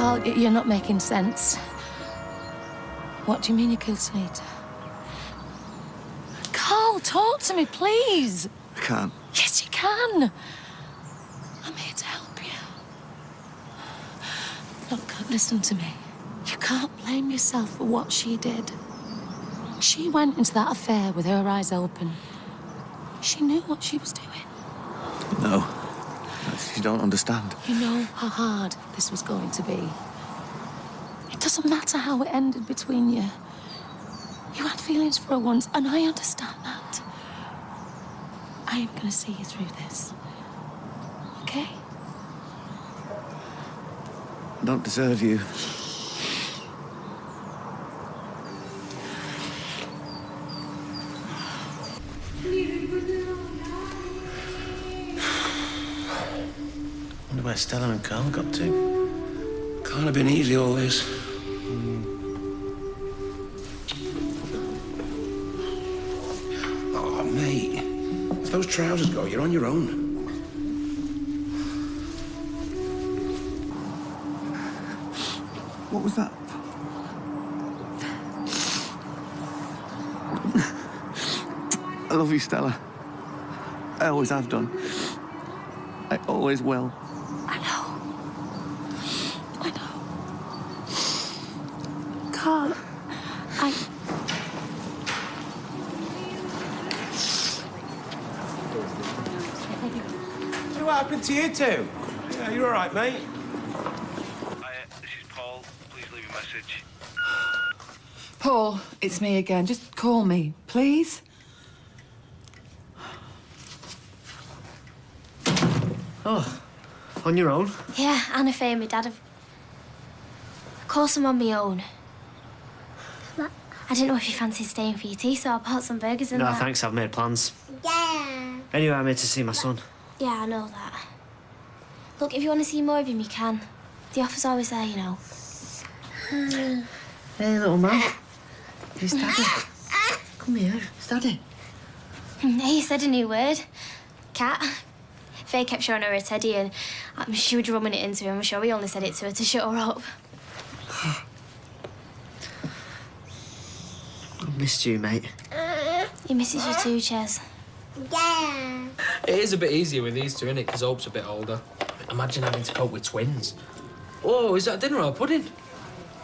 Carl, you're not making sense. What do you mean you killed Sunita? Carl, talk to me, please. I can't. Yes, you can. I'm here to help you. Look, listen to me. You can't blame yourself for what she did. She went into that affair with her eyes open. She knew what she was doing. No. You don't understand. You know how hard this was going to be. It doesn't matter how it ended between you. You had feelings for her once, and I understand that. I am going to see you through this. Okay? I don't deserve you. Wonder where Stella and Carl got to. Can't have been easy, all this. Oh, mate. If those trousers go, you're on your own. What was that? I love you, Stella. I always have done. I always will. I know. I know. Carl, What happened to you two? Yeah, you're all right, mate. Hiya, this is Paul. Please leave a message. Paul, it's me again. Just call me, please. Oh, on your own? Yeah, Anna Faye and my dad have... Of course I'm on my own. I didn't know if you fancied staying for your tea, so I bought some burgers and No, that. thanks, I've made plans. Yeah. Anyway, I'm here to see my son. Yeah, I know that. Look, if you want to see more of him, you can. The offer's always there, you know. Hey, little man. It's Daddy. Come here, it's Daddy. Hey, you said a new word. Cat. Faye kept showing her a teddy and she was drumming it into him. I'm sure he only said it to her to shut her up. I missed you, mate. He misses you too, Ches. Yeah. It is a bit easier with these two, isn't it? Because Hope's a bit older. Imagine having to cope with twins. Oh, is that dinner or pudding?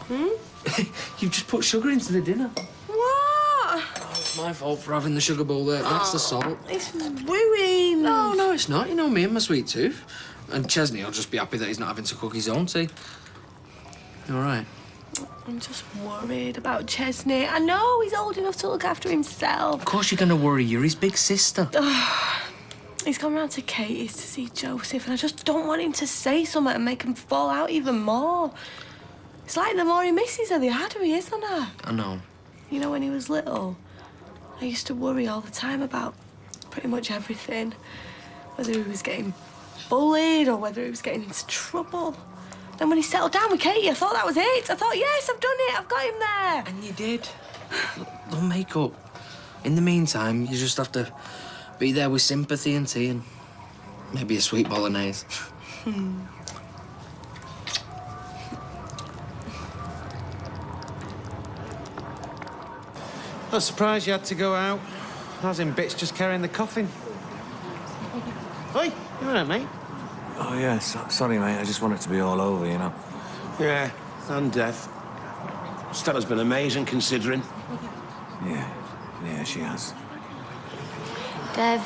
You've just put sugar into the dinner. What? Oh, it's my fault for having the sugar bowl there. That's the salt. It's wooing. No, it's not. You know me and my sweet tooth. And Chesney will just be happy that he's not having to cook his own tea. You all right? I'm just worried about Chesney. I know he's old enough to look after himself. Of course you're going to worry. You're his big sister. He's gone round to Katie's to see Joseph, and I just don't want him to say something and make him fall out even more. It's like the more he misses her, the harder he is on her. I know. You know, when he was little, I used to worry all the time about pretty much everything. Whether he was getting bullied or whether he was getting into trouble. Then when he settled down with Katie, I thought that was it. I thought, yes, I've done it. I've got him there. And you did. Don't make up. In the meantime, you just have to be there with sympathy and tea and maybe a sweet bolognese. I was surprised you had to go out. I was in bits just carrying the coffin. Oi, you all right, mate? Oh, yeah. Sorry, mate. I just want it to be all over, you know. Yeah, and death. Stella's been amazing, considering. Yeah, she has. Dev,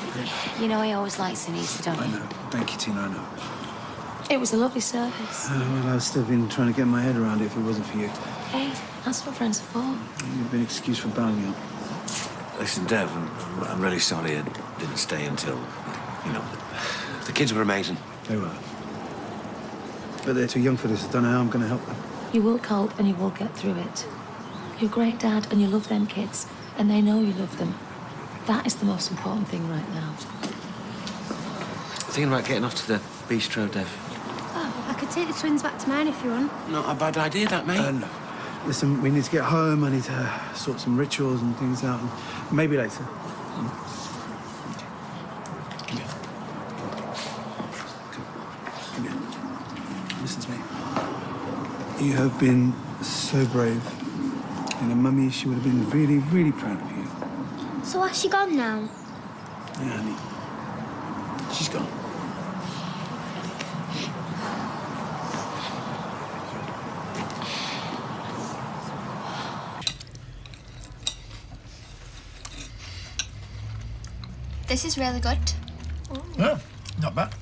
you know I always liked Sunita, don't you? I know. Thank you, Tina, I know. It was a lovely service. Well, I've still been trying to get my head around it if it wasn't for you. Hey, that's what friends are for. You've been excused for bowing out. Listen, Dev, I'm really sorry I didn't stay until, you know... The kids were amazing. They were. But they're too young for this. I don't know how I'm going to help them. You will cope and you will get through it. You're a great dad and you love them kids, and they know you love them. That is the most important thing right now. Thinking about getting off to the bistro, Dev. Oh, I could take the twins back to mine if you want. Not a bad idea, that, mate. And listen, we need to get home. I need to sort some rituals and things out. And maybe later. Come here. Listen to me. You have been so brave. And a mummy, she would have been really, really proud of you. So has she gone now? Yeah, honey. She's gone. This is really good. Yeah, not bad.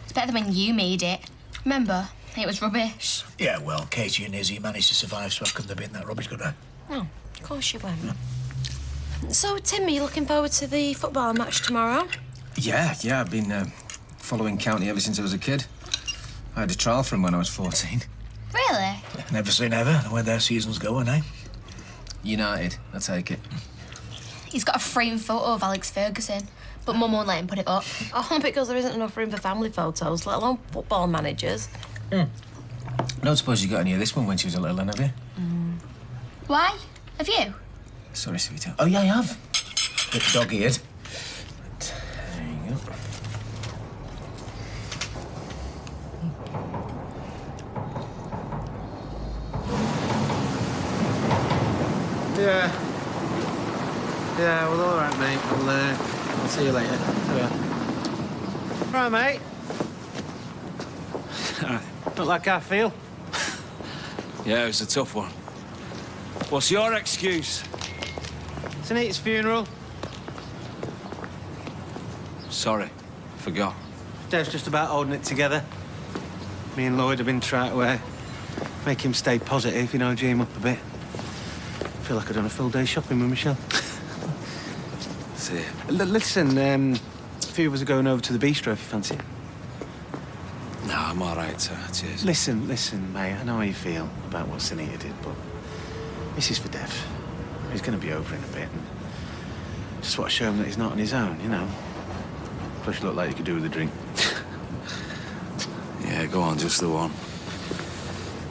It's better than when you made it. Remember? It was rubbish. Yeah, well, Katie and Izzy managed to survive, so I couldn't have been that rubbish, could I? Oh, of course you won't. So, Tim, are you looking forward to the football match tomorrow? Yeah, I've been following County ever since I was a kid. I had a trial for him when I was 14. Really? Never say never, the way their season's going, eh? United, I take it. He's got a framed photo of Alex Ferguson, but Mum won't let him put it up. Oh, because there isn't enough room for family photos, let alone football managers. I don't suppose you got any of this one when she was a little one, have you? Why? Have you? Sorry, sweetheart. Oh, yeah, I have. Bit dog-eared. There you go. Yeah. Yeah, well, all right, mate. I'll see you later. Yeah. Right, mate. Not like I feel. Yeah, it was a tough one. What's your excuse? It's Anita's funeral. Sorry, forgot. Dev's just about holding it together. Me and Lloyd have been trying to make him stay positive, you know, G him up a bit. Feel like I've done a full day shopping with Michelle. See ya. Listen, a few of us are going over to the bistro if you fancy it. No, I'm all right, cheers. Listen, mate, I know how you feel about what Anita did, but this is for Dev. He's going to be over in a bit, and just want to show him that he's not on his own, you know. Plus, you look like you could do with a drink. Yeah, go on, just the one.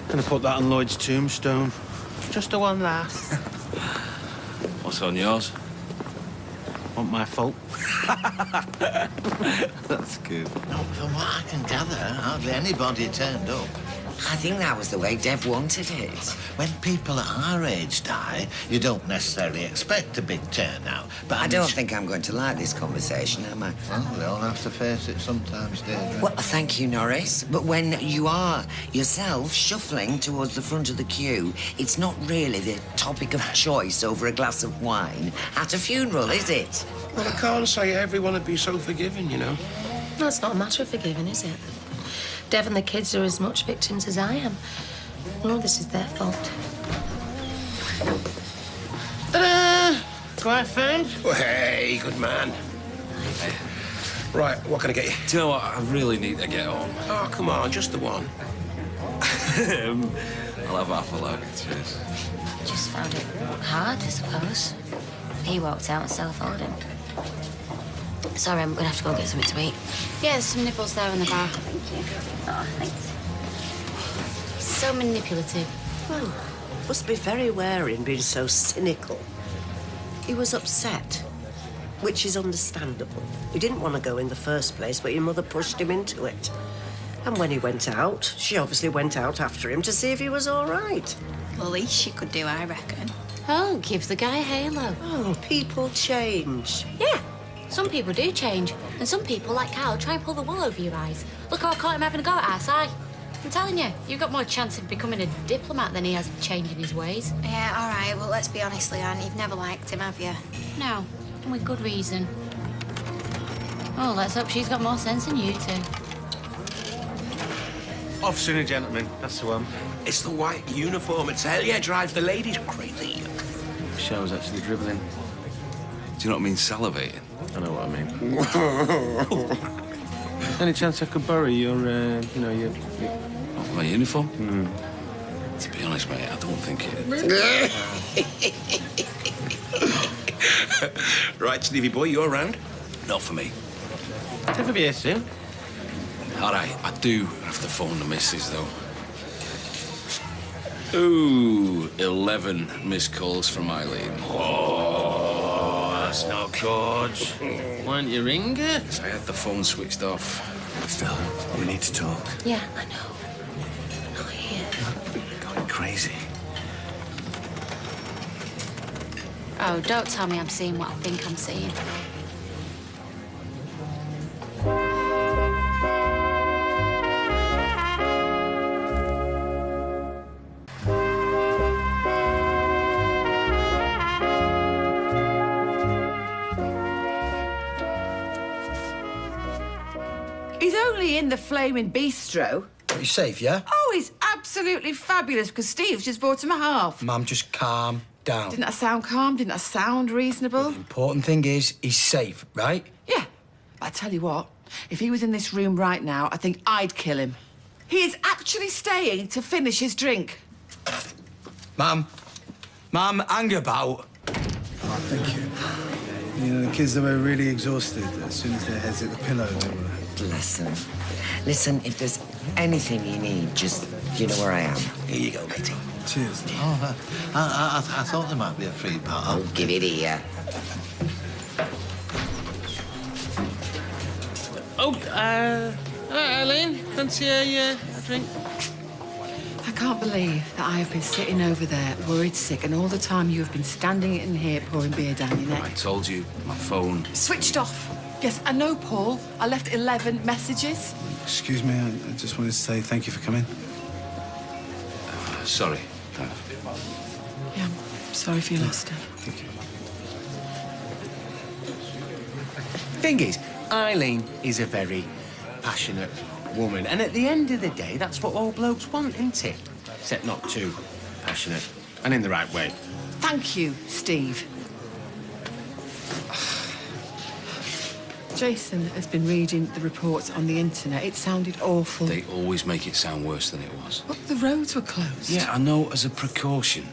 Gonna put that on Lloyd's tombstone. Just the one there. What's on yours? Not my fault. That's good. No, from what I can gather, hardly anybody turned up. I think that was the way Dev wanted it. When people at our age die, you don't necessarily expect a big turnout. But I don't think I'm going to like this conversation, am I? Well, we all have to face it sometimes, Deirdre. Well, thank you, Norris. But when you are yourself shuffling towards the front of the queue, it's not really the topic of choice over a glass of wine at a funeral, is it? Well, I can't say everyone would be so forgiving, you know. No, it's not a matter of forgiving, is it? Dev and the kids are as much victims as I am. No, this is their fault. Ta-da! Quiet friend? Oh, hey, good man. Hey. Right, what can I get you? Do you know what? I really need to get home. Oh, come on, just the one. I'll have half a look. Cheers. Just found it hard, I suppose. He walked out and self-ordered. Sorry, I'm gonna have to go get something to eat. Yeah, there's some nipples there in the bar. Thank you. Oh, thanks. So manipulative. Well, must be very wary in being so cynical. He was upset, which is understandable. He didn't want to go in the first place, but your mother pushed him into it. And when he went out, she obviously went out after him to see if he was all right. Well, least she could do, I reckon. Oh, give the guy a halo. Oh, people change. Yeah, some people do change. And some people, like Carl, try and pull the wool over your eyes. Look how I caught him having a go at our side. I'm telling you, you've got more chance of becoming a diplomat than he has of changing his ways. Yeah, all right. Well, let's be honest, Leanne. You've never liked him, have you? No, and with good reason. Oh, let's hope she's got more sense than you two. Officer and a gentleman, that's the one. It's the white uniform. It's hell yeah, drives the ladies crazy. Michelle's actually dribbling. Do you not mean salivating? I know what I mean. Any chance I could borrow your, your... Oh, my uniform? To be honest, mate, I don't think it... Right, Stevie boy, you're around? Not for me. Have a beer soon. All right, I do have to phone the missus, though. Ooh, 11 missed calls from Eileen. Oh, that's not good. Why don't you ring her? I had the phone switched off. Stella, we need to talk. Yeah, I know. Not here. Going crazy. Oh, don't tell me I'm seeing what I think I'm seeing. He's only in the flaming bistro. He's safe, yeah? Oh, he's absolutely fabulous because Steve's just bought him a half. Mum, just calm down. Didn't that sound calm? Didn't that sound reasonable? The important thing is he's safe, right? Yeah. But I tell you what, if he was in this room right now, I think I'd kill him. He is actually staying to finish his drink. Mum, hang about. Oh, thank you. You know, the kids, they were really exhausted. As soon as their heads hit the pillow, they were... Bless them. Listen, if there's anything you need, just, you know where I am. Here you go, matey. Cheers. Oh, I thought there might be a free part. Oh, give it here. Eileen, fancy a drink? I can't believe that I have been sitting over there, worried sick, and all the time you have been standing in here pouring beer down your neck. I told you, my phone. Switched off. Yes, I know, Paul. I left 11 messages. Excuse me, I just wanted to say thank you for coming. Sorry. Yeah, I'm sorry for your loss, Dad. Thank you. Thing is, Eileen is a very passionate woman, and at the end of the day, that's what all blokes want, isn't it? Except not too passionate, and in the right way. Thank you, Steve. Jason has been reading the reports on the internet. It sounded awful. They always make it sound worse than it was. But the roads were closed. Yeah, I know, as a precaution.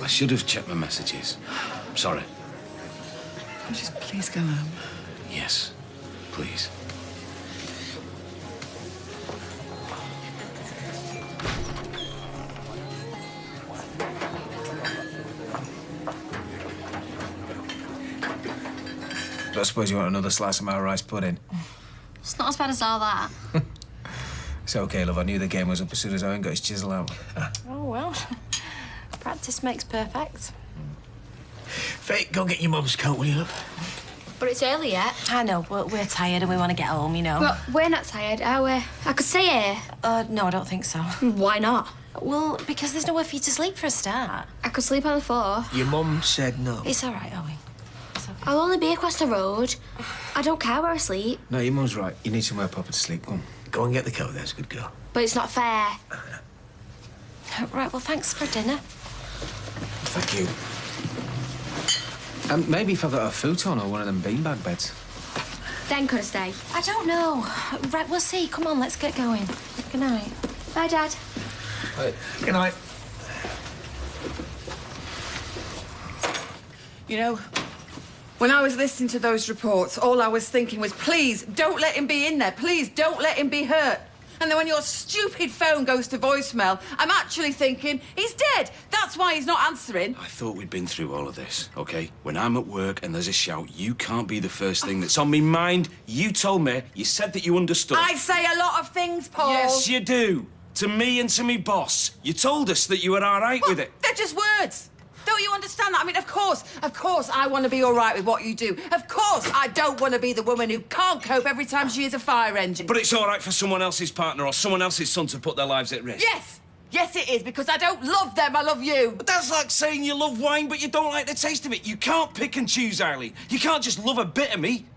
I should have checked my messages. Sorry. Could you just please go home? Yes, please. I suppose you want another slice of my rice pudding. It's not as bad as all that. It's okay, love. I knew the game was up as soon as Owen got his chisel out. Oh, well. Practice makes perfect. Faye, go get your mum's coat, will you, love? But it's early yet. I know, but we're tired and we want to get home, you know. But we're not tired, are we? I could stay here. No, I don't think so. Why not? Well, because there's nowhere for you to sleep for a start. I could sleep on the floor. Your mum said no. It's all right, Owen. It's okay. I'll only be across the road. I don't care where I sleep. No, your mum's right. You need somewhere proper to sleep. Come on. Go and get the coat, there's a good girl. But it's not fair. Right, well, thanks for dinner. Thank you. Maybe if I got a futon or one of them beanbag beds. Then could I stay? I don't know. Right, we'll see. Come on, let's get going. Good night. Bye, Dad. Right. Good night. You know, when I was listening to those reports, all I was thinking was, please, don't let him be in there. Please, don't let him be hurt. And then when your stupid phone goes to voicemail, I'm actually thinking, he's dead. That's why he's not answering. I thought we'd been through all of this, OK? When I'm at work and there's a shout, you can't be the first thing that's on me mind. You told me, you said that you understood. I say a lot of things, Paul. Yes, you do. To me and to me boss. You told us that you were all right with it. They're just words. Don't you understand that? I mean, of course, I want to be all right with what you do. Of course, I don't want to be the woman who can't cope every time she is a fire engine. But it's all right for someone else's partner or someone else's son to put their lives at risk. Yes! Yes, it is, because I don't love them, I love you. But that's like saying you love wine, but you don't like the taste of it. You can't pick and choose, Eileen. You can't just love a bit of me.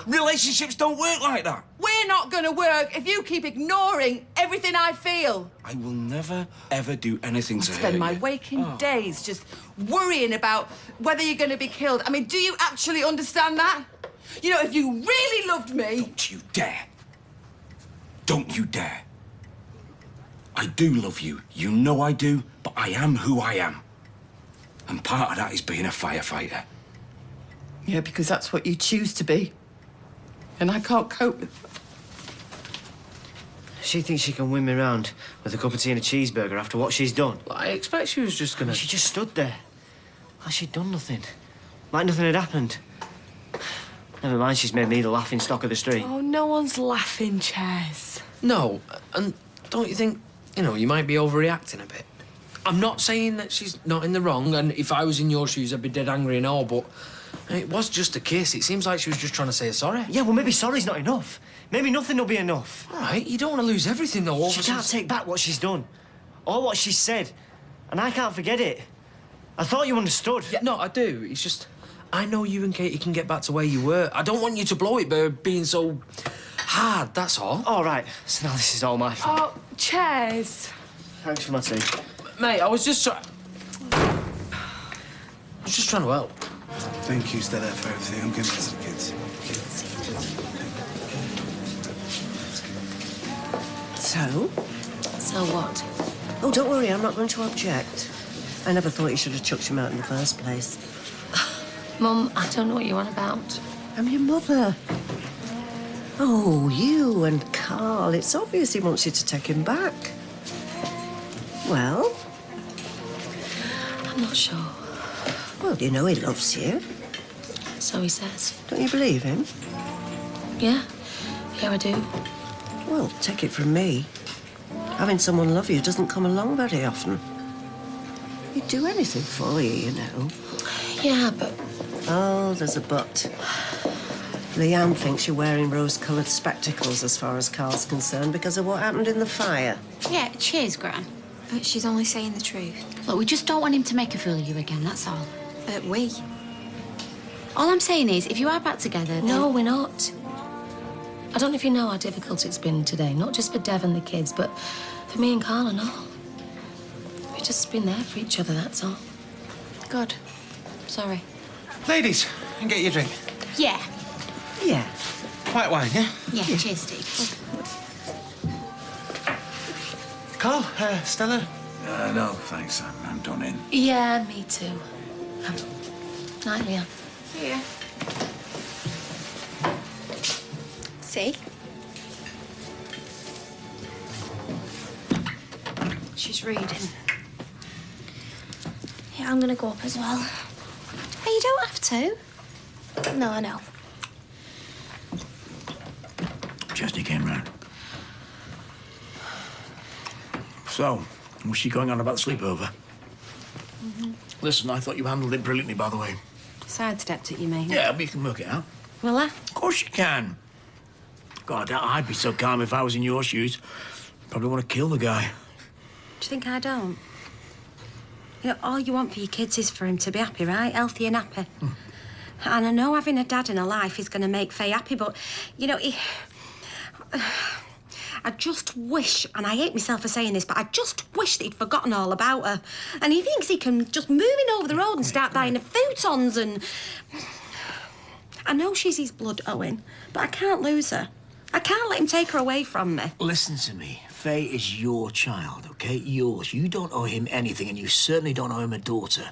Relationships don't work like that. We're not going to work if you keep ignoring everything I feel. I will never, ever do anything to hurt spend my you. waking days just worrying about whether you're going to be killed. I mean, do you actually understand that? You know, if you really loved me... Don't you dare. Don't you dare. I do love you. You know I do, but I am who I am. And part of that is being a firefighter. Yeah, because that's what you choose to be. And I can't cope with that. She thinks she can win me round with a cup of tea and a cheeseburger after what she's done. Well, I expect she was just gonna... She just stood there. Like she'd done nothing. Like nothing had happened. Never mind, she's made me the laughing stock of the street. Oh, no one's laughing, Chaz. No, and don't you think you know, you might be overreacting a bit. I'm not saying that she's not in the wrong, and if I was in your shoes, I'd be dead angry and all, but it was just a kiss. It seems like she was just trying to say sorry. Yeah, well, maybe sorry's not enough. Maybe nothing will be enough. All right, you don't want to lose everything, though. She can't take back what she's done, or what she's said, and I can't forget it. I thought you understood. Yeah, no, I do. It's just, I know you and Katie can get back to where you were. I don't want you to blow it by being so hard, that's all. All right, so now this is all my fault. Oh, cheers. Thanks for my tea. Mate, I was just trying to help. Thank you, Stella, for everything. I'm going to the kids. So? So what? Oh, don't worry, I'm not going to object. I never thought you should have chucked him out in the first place. Mum, I don't know what you're on about. I'm your mother. Oh, you and Carl. It's obvious he wants you to take him back. Well? I'm not sure. Well, you know he loves you. So he says. Don't you believe him? Yeah. Yeah, I do. Well, take it from me. Having someone love you doesn't come along very often. He'd do anything for you, you know. Yeah, but... Oh, there's a but. Leanne thinks you're wearing rose-coloured spectacles as far as Carl's concerned because of what happened in the fire. Yeah, cheers, Gran. But she's only saying the truth. Look, we just don't want him to make a fool of you again, that's all. We? All I'm saying is, if you are back together, then... No, we're not. I don't know if you know how difficult it's been today, not just for Dev and the kids, but for me and Carl and all. We've just been there for each other, that's all. Good. Sorry. Ladies, and get your drink. Yeah. Yeah. White wine, yeah? Yeah, cheers, Steve. Carl, Stella? No, thanks. I'm done in. Yeah, me too. Night, Leanne. Yeah. See? She's reading. Yeah, I'm gonna go up as well. Hey, you don't have to. No, I know. Chesney came round. So, was she going on about the sleepover? Listen, I thought you handled it brilliantly, by the way. Sidestepped it, you mean? Yeah, but you can work it out. Will I? Of course you can. God, I'd be so calm if I was in your shoes. Probably want to kill the guy. Do you think I don't? You know, all you want for your kids is for him to be happy, right? Healthy and happy. And I know having a dad in a life is going to make Faye happy, but, you know, I just wish, and I hate myself for saying this, but I just wish that he'd forgotten all about her. And he thinks he can just move in over the road and start buying her futons and... I know she's his blood, Owen, but I can't lose her. I can't let him take her away from me. Listen to me. Faye is your child, OK? Yours. You don't owe him anything, and you certainly don't owe him a daughter.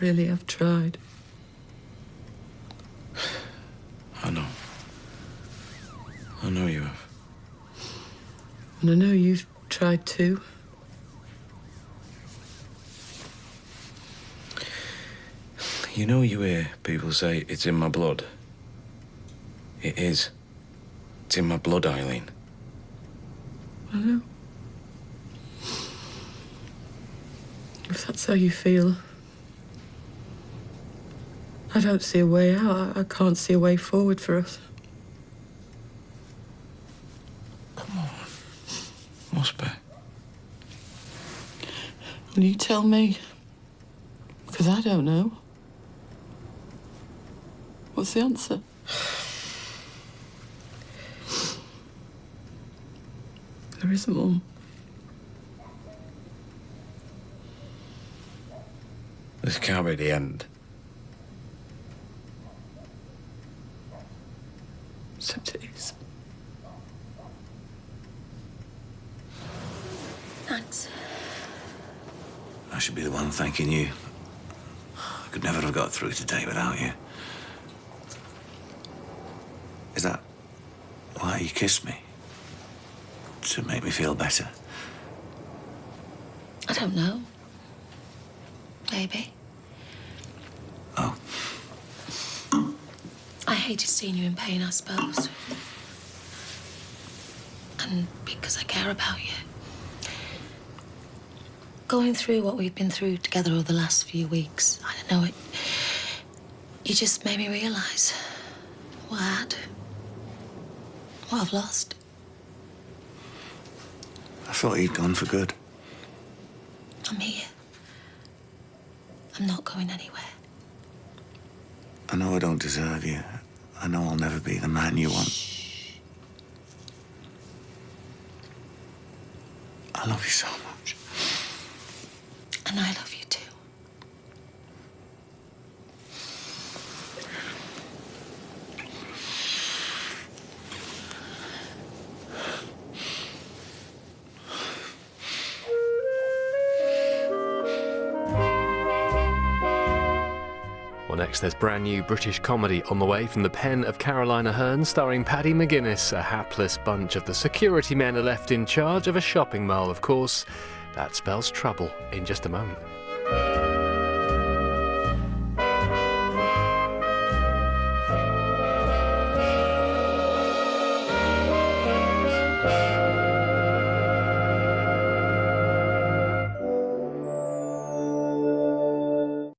Really, I've tried. I know. I know you have. And I know you've tried too. You know, you hear people say, it's in my blood. It is. It's in my blood, Eileen. I know. If that's how you feel, I don't see a way out. I can't see a way forward for us. Come on. Must be. Will you tell me? Because I don't know. What's the answer? There isn't one. This can't be the end. Except it is. Thanks. I should be the one thanking you. I could never have got through today without you. Is that why you kissed me? To make me feel better? I don't know. Maybe. Oh. I hated seeing you in pain, I suppose. And because I care about you. Going through what we've been through together over the last few weeks, I don't know, you just made me realise what I had, what I've lost. I thought he'd gone for good. I'm here. I'm not going anywhere. I know I don't deserve you. I know I'll never be the man you want. I love you so much. And I love you too. Well, next there's brand new British comedy on the way from the pen of Carolina Hearn, starring Paddy McGuinness. A hapless bunch of the security men are left in charge of a shopping mall, of course. That spells trouble in just a moment.